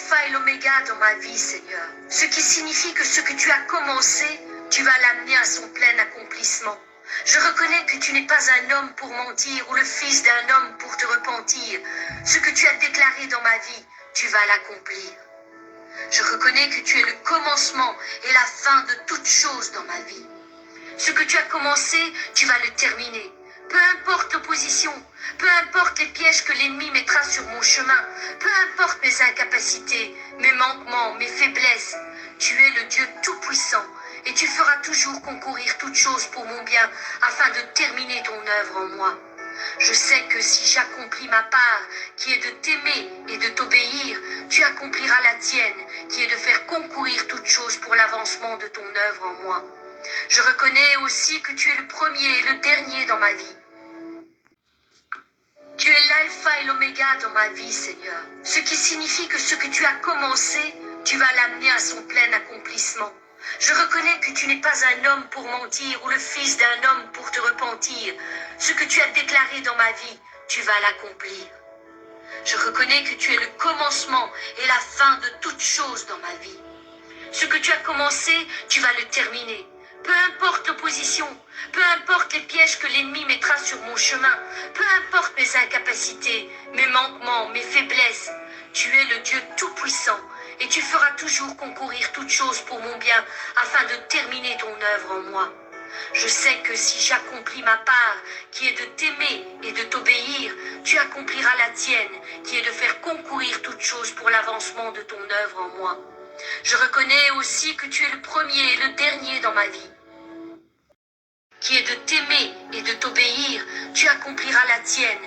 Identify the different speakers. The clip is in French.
Speaker 1: l'alpha et l'oméga dans ma vie, Seigneur. Ce qui signifie que ce que tu as commencé, tu vas l'amener à son plein accomplissement. Je reconnais que tu n'es pas un homme pour mentir ou le fils d'un homme pour te repentir. Ce que tu as déclaré dans ma vie, tu vas l'accomplir. Je reconnais que tu es le commencement et la fin de toute chose dans ma vie. Ce que tu as commencé, tu vas le terminer. Peu importe l'opposition, peu importe les pièges que l'ennemi mettra sur mon chemin, peu importe mes incapacités, mes manquements, mes faiblesses, tu es le Dieu Tout-Puissant et tu feras toujours concourir toutes choses pour mon bien afin de terminer ton œuvre en moi. Je sais que si j'accomplis ma part, qui est de t'aimer et de t'obéir, tu accompliras la tienne, qui est de faire concourir toutes choses pour l'avancement de ton œuvre en moi. Je reconnais aussi que tu es le premier et le dernier dans ma vie. Tu es l'alpha et l'oméga dans ma vie, Seigneur. Ce qui signifie que ce que tu as commencé, tu vas l'amener à son plein accomplissement. Je reconnais que tu n'es pas un homme pour mentir ou le fils d'un homme pour te repentir. Ce que tu as déclaré dans ma vie, tu vas l'accomplir. Je reconnais que tu es le commencement et la fin de toute chose dans ma vie. Ce que tu as commencé, tu vas le terminer. Peu importe l'opposition, peu importe les pièges que l'ennemi mettra sur mon chemin, peu importe mes incapacités, mes manquements, mes faiblesses, tu es le Dieu Tout-Puissant et tu feras toujours concourir toutes choses pour mon bien afin de terminer ton œuvre en moi. Je sais que si j'accomplis ma part, qui est de t'aimer et de t'obéir, tu accompliras la tienne, qui est de faire concourir toutes choses pour l'avancement de ton œuvre en moi. Je reconnais aussi que tu es le premier et le dernier dans ma vie, qui est de t'aimer et de t'obéir, tu accompliras la tienne,